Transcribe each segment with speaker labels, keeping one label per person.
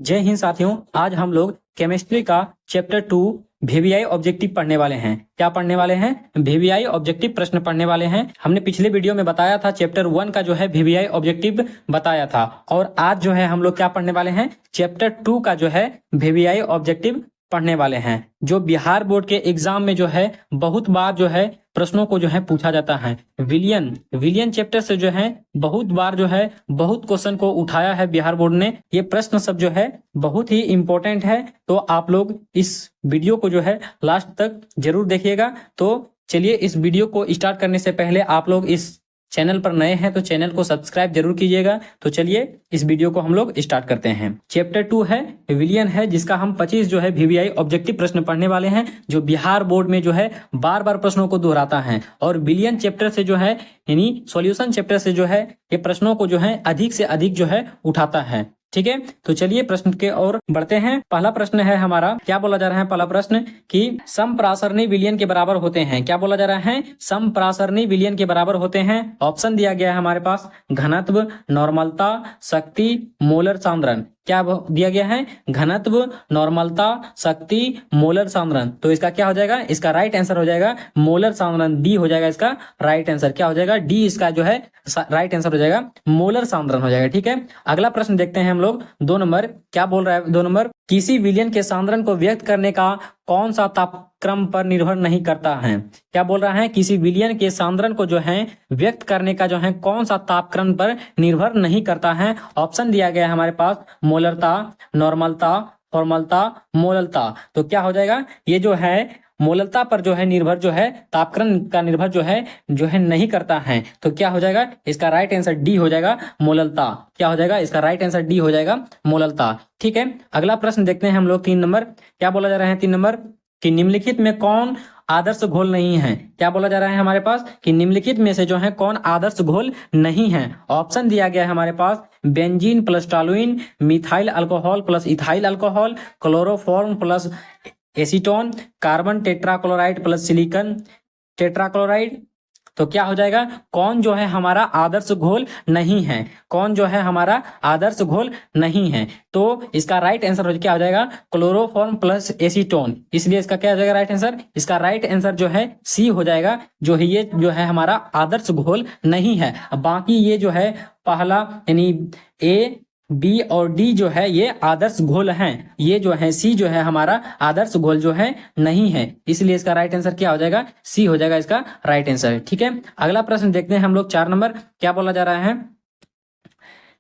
Speaker 1: जय हिंद साथियों, आज हम लोग केमिस्ट्री का चैप्टर 2 वीवीआई ऑब्जेक्टिव पढ़ने वाले हैं। क्या पढ़ने वाले हैं? वीवीआई ऑब्जेक्टिव प्रश्न पढ़ने वाले हैं। हमने पिछले वीडियो में बताया था चैप्टर 1 का जो है वीवीआई ऑब्जेक्टिव बताया था, और आज जो है हम लोग क्या पढ़ने वाले हैं? चैप्टर 2 का जो है वीवीआई ऑब्जेक्टिव पढ़ने वाले हैं, जो बिहार बोर्ड के एग्जाम में जो है बहुत बार जो है प्रश्नों को जो है पूछा जाता है। विलियन चैप्टर से जो है बहुत बार जो है बहुत क्वेश्चन को उठाया है बिहार बोर्ड ने। ये प्रश्न सब जो है बहुत ही इंपॉर्टेंट है, तो आप लोग इस वीडियो को जो है लास्ट तक जरूर देखिएगा। तो चलिए, इस वीडियो को स्टार्ट करने से पहले आप लोग इस चैनल पर नए हैं तो चैनल को सब्सक्राइब जरूर कीजिएगा। तो चलिए इस वीडियो को हम लोग स्टार्ट करते हैं। चैप्टर 2 है विलियन है, जिसका हम 25 जो है वीवीआई ऑब्जेक्टिव प्रश्न पढ़ने वाले हैं, जो बिहार बोर्ड में जो है बार बार प्रश्नों को दोहराता है। और विलियन चैप्टर से जो है यानी सॉल्यूशन चैप्टर से जो है ये प्रश्नों को जो है अधिक से अधिक जो है उठाता है। ठीक है, तो चलिए प्रश्न के ओर बढ़ते हैं। पहला प्रश्न है हमारा, क्या बोला जा रहा है? पहला प्रश्न कि समप्रासरणी विलियन के बराबर होते हैं। क्या बोला जा रहा है? समप्रासरणी विलियन के बराबर होते हैं। ऑप्शन दिया गया है हमारे पास, घनत्व, नॉर्मलता, शक्ति, मोलर सांद्रण। क्या दिया गया है? घनत्व, नॉर्मलता, शक्ति, मोलर सांद्रण। तो इसका क्या हो जाएगा? इसका राइट आंसर हो जाएगा मोलर सांद्रण। डी हो जाएगा इसका राइट आंसर। क्या हो जाएगा? डी इसका जो है राइट आंसर हो जाएगा, मोलर सांद्रण हो जाएगा। ठीक है, अगला प्रश्न देखते हैं हम लोग। 2 नंबर क्या बोल रहा है? 2 नंबर, किसी विलियन के सांद्रण को व्यक्त करने का कौन सा तापक्रम पर निर्भर नहीं करता है। क्या बोल रहा है? किसी विलियन के सांद्रण को जो है व्यक्त करने का जो है कौन सा तापक्रम पर निर्भर नहीं करता है। ऑप्शन दिया गया है हमारे पास, मोलरता, नॉर्मलता, फॉर्मलता, मोललता। तो क्या हो जाएगा? ये जो है मोललता पर जो है निर्भर जो है तापक्रम का निर्भर जो है नहीं करता है। तो क्या हो जाएगा? इसका राइट आंसर डी हो जाएगा, मोललता। क्या हो जाएगा? इसका राइट आंसर डी हो जाएगा, मोललता। ठीक है, अगला प्रश्न देखते हैं हम लोग। 3 नंबर क्या बोला जा रहा है? 3 नंबर कि निम्नलिखित में कौन आदर्श घोल नहीं है। क्या बोला जा रहा है हमारे पास? कि निम्नलिखित में से जो है कौन आदर्श घोल नहीं है। ऑप्शन दिया गया है हमारे पास, benzene plus toluene, methyl alcohol plus ethyl alcohol, chloroform plus acetone, carbon tetrachloride plus silicon tetrachloride. तो क्या हो जाएगा? कौन जो है हमारा आदर्श घोल नहीं है? कौन जो है हमारा आदर्श घोल नहीं है? तो इसका राइट आंसर क्या हो जाएगा? Chloroform plus acetone. इसलिए इसका क्या हो जाएगा राइट आंसर? इसका राइट आंसर जो है सी हो जाएगा, जो है ये जो है हमारा आदर्श घोल नहीं है। बाकी ये जो है पहला यानी ए, बी और डी जो है ये आदर्श घोल हैं। ये जो है सी जो है हमारा आदर्श घोल जो है नहीं है। इसलिए इसका राइट आंसर क्या हो जाएगा? सी हो जाएगा इसका राइट आंसर। ठीक है, अगला प्रश्न देखते हैं हम लोग। 4 नंबर क्या बोला जा रहा है?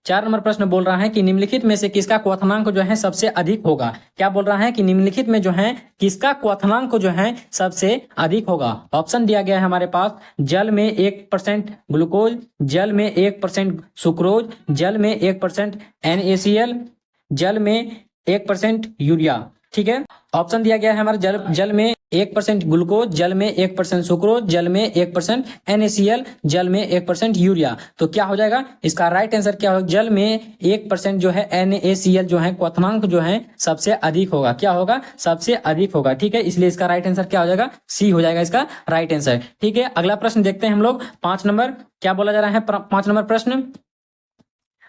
Speaker 1: 4 नंबर प्रश्न बोल रहा है कि निम्नलिखित में से किसका क्वथनांक जो है सबसे अधिक होगा। क्या बोल रहा है? कि निम्नलिखित में जो है किसका क्वथनांक जो है सबसे अधिक होगा। ऑप्शन दिया गया है हमारे पास, जल में 1% ग्लूकोज, जल में 1% सुक्रोज, जल में 1% NaCl, जल में 1% यूरिया। ठीक है, ऑप्शन दिया गया है हमारे, जल में 1% ग्लूकोज, जल में 1% सुक्रोज, जल में 1% NaCl, जल में 1% यूरिया। तो क्या हो जाएगा? इसका राइट आंसर क्या होगा? जल में 1% जो है NaCl जो है क्वथनांक जो है सबसे अधिक होगा। क्या होगा? सबसे अधिक होगा। ठीक है, इसलिए इसका राइट आंसर क्या हो जाएगा? सी हो जाएगा इसका राइट आंसर। ठीक है, अगला प्रश्न देखते हैं हम लोग। 5 नंबर क्या बोला जा रहा है? 5 नंबर प्रश्न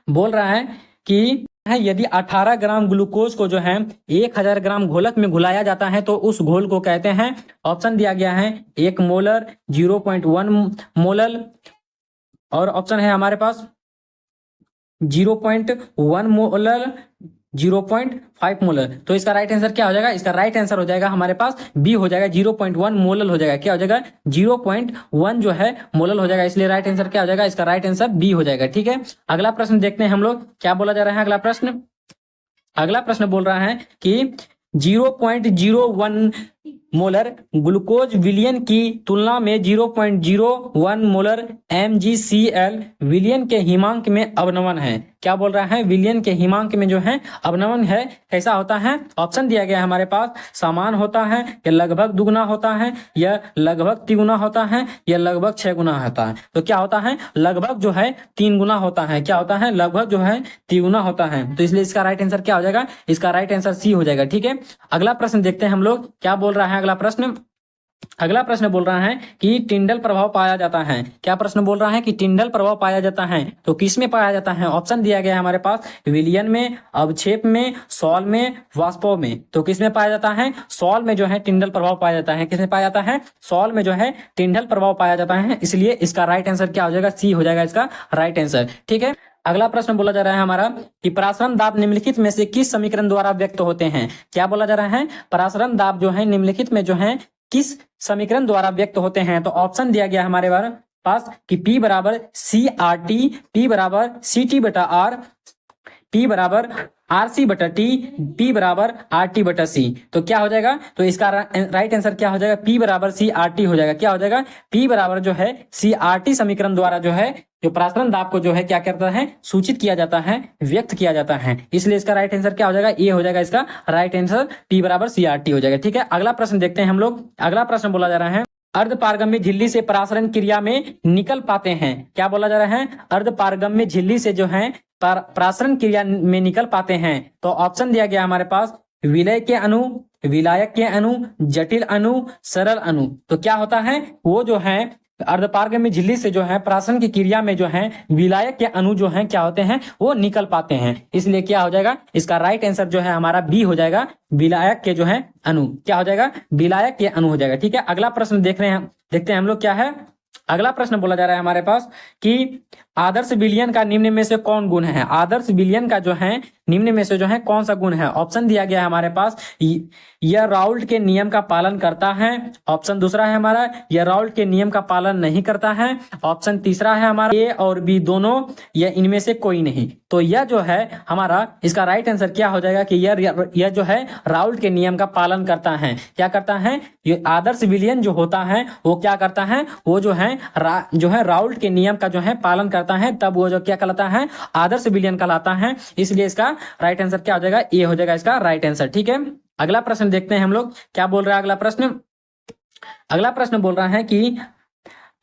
Speaker 1: बोल रहा है कि यदि 18 ग्राम ग्लूकोज को जो है 1000 ग्राम घोलक में घुलाया जाता है तो उस घोल को कहते हैं। ऑप्शन दिया गया है, 1 मोलर, 0.1 मोलल, और ऑप्शन है हमारे पास 0.1 मोलर, 0.5 मोलर। तो इसका राइट आंसर क्या हो जाएगा? इसका राइट आंसर हो जाएगा हमारे पास बी हो जाएगा, 0.1 मोलल हो जाएगा। क्या हो जाएगा? 0.1 जो है मोलल हो जाएगा। इसलिए राइट आंसर क्या हो जाएगा? इसका राइट आंसर बी हो जाएगा। ठीक है, अगला प्रश्न देखते हैं हम लोग। क्या बोला जा रहा है अगला प्रश्न बोल रहा है कि 0.01 मोलर ग्लूकोज विलियन की तुलना में 0.01 मोलर MgCl विलियन के हिमांक में अवनमन है। क्या बोल रहा है? विलियन के हिमांक में जो है अवनमन है। कैसा होता है? ऑप्शन दिया गया है हमारे पास, समान होता है, या लगभग दुगुना होता है, या लगभग तिगुना होता है, या लगभग 6 गुना होता है। तो क्या होता है? लगभग जो है 3 गुना होता है। क्या होता है? लगभग जो है 3 गुना होता है। तो इसलिए इसका राइट आंसर क्या हो जाएगा? इसका राइट आंसर सी हो जाएगा। ठीक है, अगला प्रश्न देखते हैं हम लोग। क्या बोल रहा है अगला प्रश्न? अगला प्रश्न बोल रहा है कि टिंडल प्रभाव पाया जाता है। क्या प्रश्न बोल रहा है कि टिंडल प्रभाव पाया जाता है, तो किस में पाया जाता है? ऑप्शन दिया गया है हमारे पास, विलयन में, अवक्षेप में, सॉल में, वाष्पों में। तो किस में पाया जाता है? सॉल में जो है टिंडल प्रभाव पाया जाता है। किसमें पाया जाता है? सॉल में जो है टिंडल प्रभाव पाया जाता है। इसलिए इसका राइट आंसर क्या हो जाएगा? सी हो जाएगा इसका राइट आंसर। ठीक है, अगला प्रश्न बोला जा रहा है हमारा कि परासरण दाब निम्नलिखित में से किस समीकरण द्वारा व्यक्त होते हैं? क्या बोला जा रहा है? परासरण दाब जो है निम्नलिखित में जो है किस समीकरण द्वारा व्यक्त होते हैं? तो ऑप्शन दिया गया हमारे पास कि P बराबर सी आर टी, P बराबर सी टी बटा आर, P बराबर आर सी बटा टी, P बराबर आर टी बटा सी। तो क्या हो जाएगा? तो इसका राइट आंसर क्या हो जाएगा? P बराबर सी आर टी हो जाएगा। क्या हो जाएगा? P बराबर जो है सी आर टी समीकरण द्वारा जो है जो परासरण दाब को जो है क्या करता है? सूचित किया जाता है, व्यक्त किया जाता है। इसलिए इसका राइट आंसर क्या हो जाएगा? ये हो जाएगा इसका राइट आंसर, P बराबर सी आर टी हो जाएगा। ठीक है, अगला प्रश्न देखते हैं हम लोग। अगला प्रश्न बोला जा रहा है अर्धपारगम्य झिल्ली से परासरण क्रिया में निकल पाते हैं। क्या बोला जा रहा है? अर्धपारगम्य झिल्ली से जो है परासरण क्रिया में निकल पाते हैं। तो ऑप्शन दिया गया हमारे पास, विलय के अणु, विलायक के अणु, जटिल अणु, सरल अणु। तो क्या होता है? वो जो है अर्धपारगम्य झिल्ली से जो है परासरण की क्रिया में जो है विलायक के अणु जो है क्या होते हैं? वो निकल पाते हैं। इसलिए क्या हो जाएगा? इसका राइट आंसर जो है हमारा बी हो जाएगा, विलायक के जो है अणु। क्या हो जाएगा? विलायक के अणु हो जाएगा। ठीक है, अगला प्रश्न देखते हैं हम लोग क्या है। अगला प्रश्न बोला जा रहा है हमारे पास कि आदर्श विलयन का निम्न में से कौन गुण है? आदर्श विलयन का जो है निम्न में से जो है कौन सा गुण है? ऑप्शन दिया गया है हमारे पास, यह राउल्ट के नियम का पालन करता है। ऑप्शन दूसरा है हमारा, यह राउल्ट के नियम का पालन नहीं करता है। ऑप्शन तीसरा है हमारा, ए और बी दोनों, यह इनमें से कोई नहीं। तो यह जो है हमारा इसका राइट आंसर क्या हो जाएगा कि यह जो है राउल्ट के नियम का पालन करता है। क्या करता है? ये आदर्श विलयन जो होता है वो क्या करता है? वो जो है राउल्ट के नियम का जो है पालन करता है, तब वो जो क्या कहलाता है? आदर्श विलयन कहलाता है। इसलिए इसका राइट आंसर क्या हो जाएगा? ए हो जाएगा इसका राइट आंसर। ठीक है, अगला प्रश्न देखते हैं हम लोग क्या बोल रहा है अगला प्रश्न। अगला प्रश्न बोल रहा है कि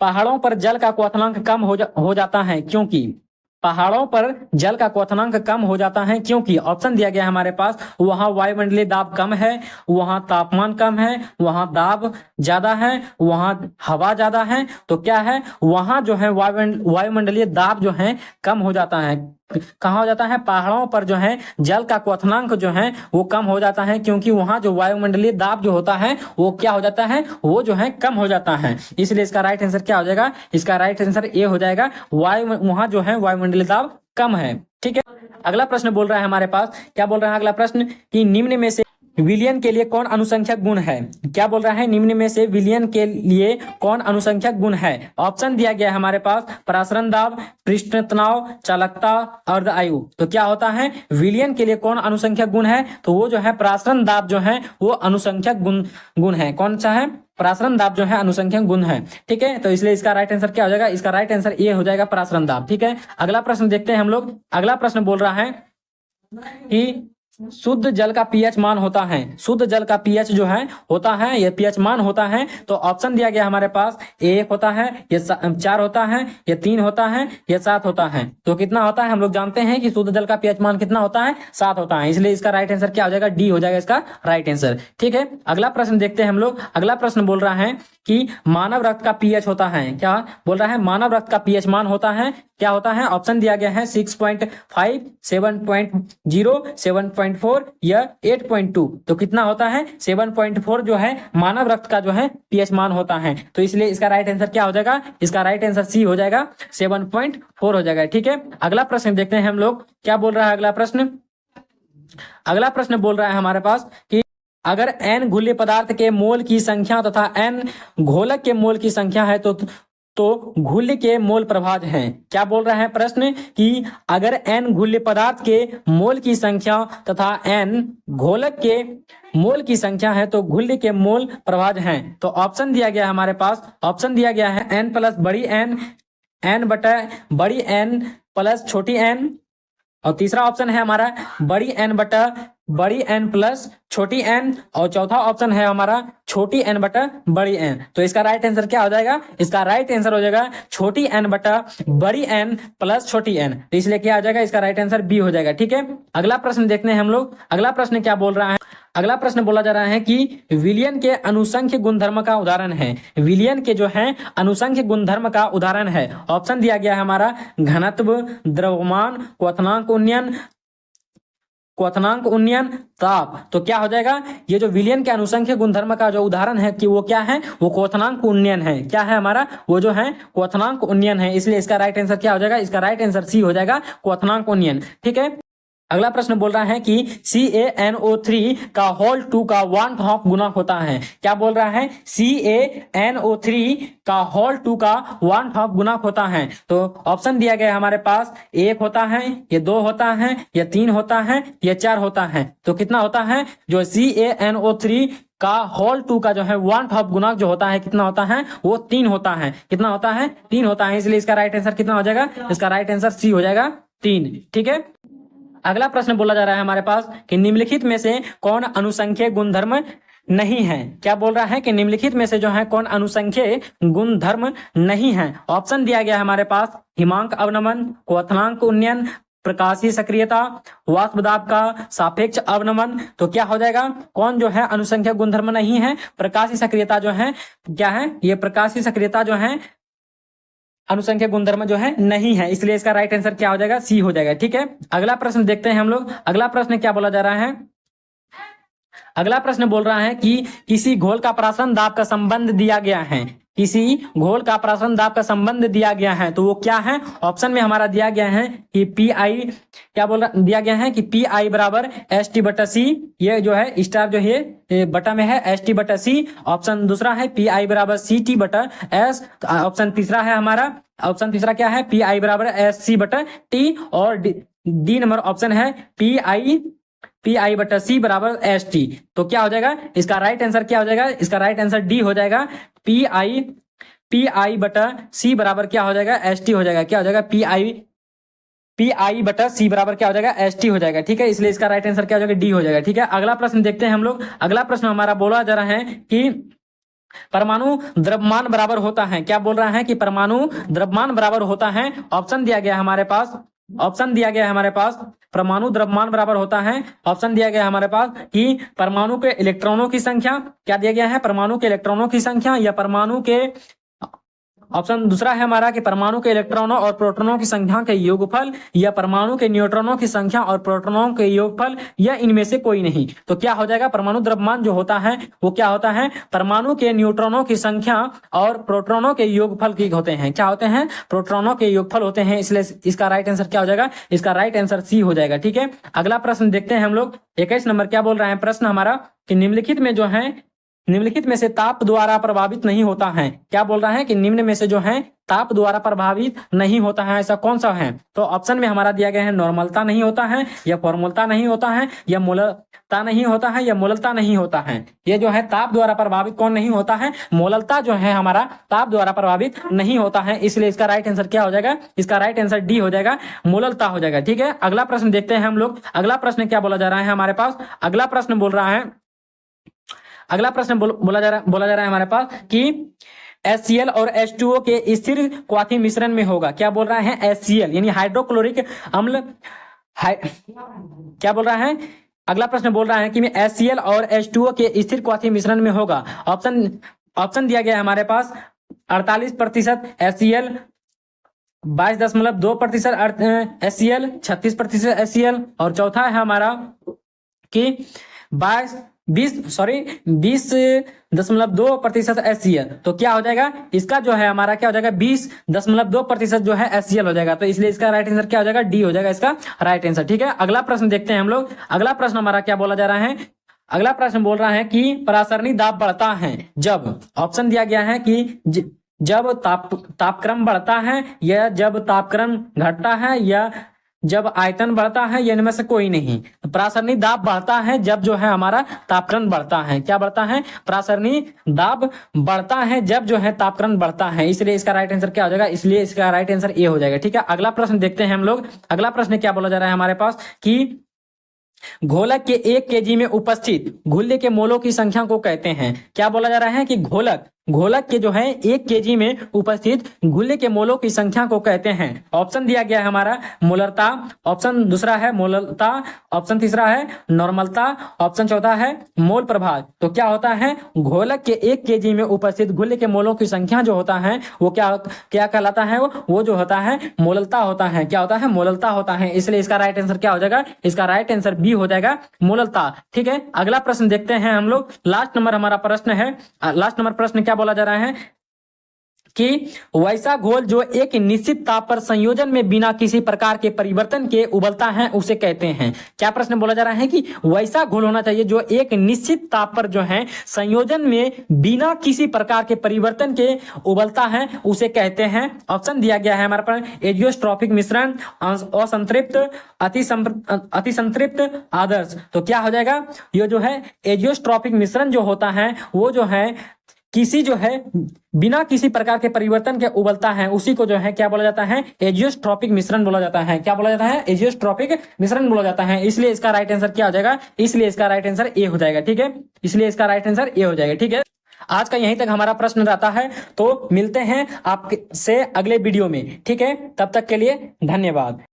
Speaker 1: पहाड़ों पर जल का क्वथनांक कम हो जाता है क्योंकि? पहाड़ों पर जल का क्वथनांक कम हो जाता है क्योंकि ऑप्शन दिया गया है हमारे पास, वहां वायुमंडलीय दाब कम है, वहां तापमान कम है, वहां दाब ज्यादा है, वहां हवा ज्यादा है। तो क्या है? वहां जो है वायुमंडलीय दाब जो है कम हो जाता है। कहाँ हो जाता है? पहाड़ों पर जो है जल का क्वथनांक जो है वो कम हो जाता है क्योंकि वहां जो वायुमंडलीय दाब जो होता है वो क्या हो जाता है? वो जो है कम हो जाता है। इसलिए इसका राइट आंसर क्या हो जाएगा? इसका राइट आंसर ए हो जाएगा, वहां जो है वायुमंडलीय दाब कम है। ठीक है, अगला प्रश्न बोल रहा है हमारे पास, क्या बोल रहा है अगला प्रश्न कि निम्न में से विलयन के लिए कौन अनुसंख्यक गुण है? क्या बोल रहा है? निम्न में से विलयन के लिए कौन अनुसंख्यक गुण है? ऑप्शन दिया गया है हमारे पास, परासरण दाब, पृष्ठ तनाव, चालकता, अर्ध आयु। तो क्या होता है? विलयन के लिए कौन अनुसंख्यक गुण है? तो वो जो है परासरण दाब जो है वो अनुसंख्यक गुण है। कौन सा है? परासरण दाब जो है अनुसंख्यक गुण है। ठीक है, तो इसलिए इसका राइट आंसर क्या हो जाएगा? इसका राइट आंसर ए हो जाएगा, परासरण दाब। ठीक है, अगला प्रश्न देखते हैं हम लोग। अगला प्रश्न बोल रहा है कि शुद्ध जल का पीएच मान होता है। शुद्ध जल का पीएच जो है होता है, ये पीएच मान होता है। तो ऑप्शन दिया गया हमारे पास, 1 होता है, ये 4 होता है, ये 3 होता है, ये 7 होता है। तो कितना होता है? हम लोग जानते हैं कि शुद्ध जल का पीएच मान कितना होता है? 7 होता है। इसलिए इसका राइट आंसर क्या हो जाएगा? डी हो जाएगा इसका राइट आंसर। ठीक है, अगला प्रश्न देखते हैं हम लोग। अगला प्रश्न बोल रहा है कि मानव रक्त का पीएच होता है। क्या बोल रहा है? मानव रक्त का पीएच मान होता है, क्या होता है? ऑप्शन दिया गया है 6.5, 7.0, 7.4 या 8.2। तो कितना होता है? 7.4 जो है मानव रक्त का जो है पीएच मान होता है। तो इसलिए इसका राइट आंसर क्या हो जाएगा? इसका राइट आंसर सी हो जाएगा, 7.4 हो जाएगा। ठीक है, अगला प्रश्न देखते हैं हम लोग क्या बोल रहा है अगला प्रश्न। अगला प्रश्न बोल रहा है हमारे पास कि अगर n घुल्य पदार्थ के मोल की संख्या तथा n घोलक के मोल की संख्या है तो घुल्य के मोल प्रभाज हैं। क्या बोल रहा है प्रश्न कि अगर n घुल्य पदार्थ के मोल की संख्या तथा n घोलक के मोल की संख्या है तो घुल्य के मोल प्रभाज हैं। तो ऑप्शन दिया गया है हमारे पास, ऑप्शन दिया गया है n प्लस बड़ी n, n बटा बड़ी n प्लस छोटी n, और तीसरा ऑप्शन है हमारा बड़ी n बटा बड़ी n प्लस छोटी n, और चौथा ऑप्शन है हमारा छोटी n बटा बड़ी n। तो इसका राइट आंसर क्या हो जाएगा? इसका राइट आंसर हो जाएगा छोटी n बटा बड़ी n प्लस छोटी n। तो इसलिए क्या हो जाएगा? इसका राइट आंसर बी हो जाएगा। ठीक है, अगला प्रश्न देखते हैं हम लोग। अगला प्रश्न क्या बोल रहा है? अगला प्रश्न बोला जा रहा है कि विलियन के अनुसंख्य गुणधर्म का उदाहरण है। विलियन के जो है अनुसंख्य गुणधर्म का उदाहरण है। ऑप्शन दिया गया है हमारा घनत्व, द्रव्यमान, क्वथनांक उन्नयन, ताप। तो क्या हो जाएगा, ये जो विलियन के अनुसंख्य गुणधर्म का जो उदाहरण है कि वो क्या है, वो क्वथनांक उन्नयन है। क्या है हमारा, वो जो है क्वथनांक उन्नयन है। इसलिए इसका राइट आंसर क्या हो जाएगा, इसका राइट आंसर सी हो जाएगा, क्वथनांक उन्नयन। ठीक है। अगला प्रश्न बोल रहा है कि CaNO3 का होल 2 का 1/2 गुणक होता है। क्या बोल रहा है, CaNO3 का होल 2 का 1/2 गुणक होता है। तो ऑप्शन दिया गया है हमारे पास, 1 होता है, या 2 होता है, या 3 होता है, या 4 होता है। तो कितना होता है, जो CaNO3 का होल 2 का जो है 1/2 गुणक जो होता है, कितना होता है, वो 3 होता है। कितना होता है, 3 होता है। इसलिए इसका राइट आंसर कितना हो जाएगा, इसका राइट आंसर सी हो जाएगा, 3। ठीक है। अगला प्रश्न बोला जा रहा है हमारे पास कि निम्नलिखित में से कौन अनुसंख्य गुणधर्म नहीं है। क्या बोल रहा है कि निम्नलिखित में से जो है कौन अनुसंख्य गुणधर्म नहीं है। ऑप्शन दिया गया है हमारे पास, हिमांक अवनमन, क्वथनांक उन्नयन, प्रकाशीय सक्रियता, वाष्प दाब का सापेक्ष अवनमन। तो क्या हो जाएगा, कौन जो है अनुसंख्य गुणधर्म नहीं है, प्रकाशीय सक्रियता जो है, क्या है, ये प्रकाशीय सक्रियता जो है अनुसंख्य गुणधर्म जो है नहीं है। इसलिए इसका राइट आंसर क्या हो जाएगा, सी हो जाएगा। ठीक है। अगला प्रश्न देखते हैं हम लोग। अगला प्रश्न क्या बोला जा रहा है, अगला प्रश्न बोल रहा है कि किसी घोल का प्राशन दाब का संबंध दिया गया है। किसी घोल का प्राशन दाब का संबंध दिया गया है, तो वो क्या है। ऑप्शन में हमारा दिया गया है कि PI, क्या बोल रहा, दिया गया है कि PI बराबर ST/C। ये जो है स्टार जो है बटा में है, ST/C। ऑप्शन दूसरा है PI बराबर CT/S। ऑप्शन तीसरा है हमारा, ऑप्शन तीसरा क्या है, PI बराबर SC/T। और डी नंबर ऑप्शन है PI/C बराबर ST। तो क्या हो जाएगा, इसका राइट आंसर क्या हो जाएगा, इसका राइट आंसर डी हो जाएगा, PI/C बराबर क्या हो जाएगा, ST हो जाएगा। क्या हो जाएगा, PI/C बराबर क्या हो जाएगा, ST हो जाएगा। ठीक है। इसलिए इसका राइट आंसर क्या हो जाएगा, डी हो जाएगा। ठीक है। अगला प्रश्न देखते हैं हम लोग। अगला प्रश्न हमारा बोला जा रहा है कि परमाणु द्रव्यमान बराबर होता है। क्या बोल रहा है कि परमाणु द्रव्यमान बराबर होता है। ऑप्शन दिया गया है हमारे पास, ऑप्शन दिया गया है हमारे पास, परमाणु द्रव्यमान बराबर होता है। ऑप्शन दिया गया है हमारे पास कि परमाणु के इलेक्ट्रॉनों की संख्या, क्या दिया गया है, परमाणु के इलेक्ट्रॉनों की संख्या, या परमाणु के, ऑप्शन दूसरा है हमारा कि परमाणु के इलेक्ट्रॉनों और प्रोटॉनों की संख्या के योगफल, या परमाणु के न्यूट्रॉनों की संख्या और प्रोटॉनों के योगफल, या इनमें से कोई नहीं। तो क्या हो जाएगा, परमाणु द्रव्यमान जो होता है वो क्या होता है, परमाणु के न्यूट्रॉनों की संख्या और प्रोटॉनों के योगफल की होते हैं। क्या होते हैं, प्रोटॉनों के योगफल होते हैं। इसलिए इसका राइट आंसर क्या हो जाएगा, इसका राइट आंसर सी हो जाएगा। ठीक है। अगला प्रश्न देखते हैं हम लोग। 21 नंबर क्या बोल रहे हैं प्रश्न हमारा कि निम्नलिखित में जो है, निम्नलिखित में से ताप द्वारा प्रभावित नहीं होता है। क्या बोल रहा है कि निम्न में से जो है ताप द्वारा प्रभावित नहीं होता है, ऐसा कौन सा है। तो ऑप्शन में हमारा दिया गया है, नॉर्मलता नहीं होता है, या फॉर्मूलता नहीं होता है, या मोलता नहीं होता है, या मोललता नहीं होता है। ये जो है ताप द्वारा प्रभावित कौन नहीं होता है, मोललता जो है हमारा ताप द्वारा प्रभावित नहीं होता है। इसलिए इसका राइट आंसर क्या हो जाएगा, इसका राइट आंसर डी हो जाएगा, मोललता हो जाएगा। ठीक है। अगला प्रश्न देखते हैं हम लोग। अगला प्रश्न क्या बोला जा रहा है हमारे पास, अगला प्रश्न बोल रहा है, अगला प्रश्न बोला जा रहा है हमारे पास कि HCl और H2O के स्थिर क्वाथी मिश्रण में होगा। क्या बोल रहा है, HCl यानी हाइड्रोक्लोरिक अम्ल, क्या बोल रहा है, अगला प्रश्न बोल रहा है कि HCl और H2O के स्थिर क्वाथी मिश्रण में होगा। ऑप्शन दिया गया है हमारे पास, 48% HCl, 22.2% HCl, 36% HCl, और चौथा है हमारा कि 20.2% HCl। तो क्या हो जाएगा, इसका जो है हमारा क्या हो जाएगा, 20.2% जो है HCl हो जाएगा। तो इसलिए इसका राइट आंसर क्या हो जाएगा, डी हो जाएगा इसका राइट आंसर। ठीक है। अगला प्रश्न देखते हैं हम लोग। अगला प्रश्न हमारा क्या बोला जा रहा है, अगला प्रश्न बोल रहा है कि परासरणी दाब बढ़ता है जब, ऑप्शन दिया गया है कि जब तापक्रम बढ़ता है, या जब तापक्रम घटता है, या जब आयतन बढ़ता है, या इनमें से कोई नहीं। परासरणी दाब बढ़ता है जब जो है हमारा तापक्रम बढ़ता है। क्या बढ़ता है, परासरणी दाब बढ़ता है जब जो है तापक्रम बढ़ता है। इसलिए इसका राइट आंसर क्या हो जाएगा, इसलिए इसका राइट आंसर ए हो जाएगा। ठीक है। अगला प्रश्न देखते हैं हम लोग। अगला प्रश्न क्या बोला जा रहा है हमारे पास कि घोलक के 1 kg में उपस्थित घुल्ले के मोलों की संख्या को कहते हैं। क्या बोला जा रहा है कि घोलक घोलक के जो है 1 केजी में उपस्थित घुले के मोलों की संख्या को कहते हैं। ऑप्शन दिया गया है हमारा मोलरता, ऑप्शन दूसरा है मोलरता, ऑप्शन तीसरा है नॉर्मलता, ऑप्शन चौथा है मोल प्रभाव। तो क्या होता है, घोलक के 1 केजी में उपस्थित घुले के मोलों की संख्या जो होता है वो क्या क्या कहलाता है, वो जो होता है मोललता होता है। क्या होता है, मोललता होता है। इसलिए इसका राइट आंसर क्या हो जाएगा, इसका राइट आंसर बी हो जाएगा, मोललता। ठीक है, अगला प्रश्न देखते हैं हम लोग। लास्ट नंबर हमारा प्रश्न है, लास्ट नंबर प्रश्न क्या बोला जा रहा है कि वैसा घोल जो एक निश्चित ताप पर संयोजन में बिना किसी प्रकार के परिवर्तन के उबलता है उसे कहते हैं। क्या प्रश्न बोला जा रहा है कि वैसा घोल होना चाहिए जो एक निश्चित ताप पर जो है संयोजन में बिना किसी प्रकार के परिवर्तन के उबलता है उसे कहते हैं। ऑप्शन दिया गया है हमारे पास एजियोट्रॉपिक मिश्रण, असंतृप्त, अतिसंतृप्त, आदर्श। तो क्या हो जाएगा, ये जो है एजियोट्रॉपिक मिश्रण जो होता है वो जो है किसी जो है बिना किसी प्रकार के परिवर्तन के उबलता है, उसी को जो है क्या बोला जाता है, एजियोट्रॉपिक मिश्रण बोला जाता है। क्या बोला जाता है, एजियोट्रॉपिक मिश्रण बोला जाता है। इसलिए इसका राइट आंसर क्या हो जाएगा, इसलिए इसका राइट आंसर ए हो जाएगा। ठीक है, इसलिए इसका राइट आंसर ए हो जाएगा। ठीक है, आज का यहीं तक हमारा प्रश्न रहता है। तो मिलते हैं आपसे अगले वीडियो में। ठीक है, तब तक के लिए धन्यवाद।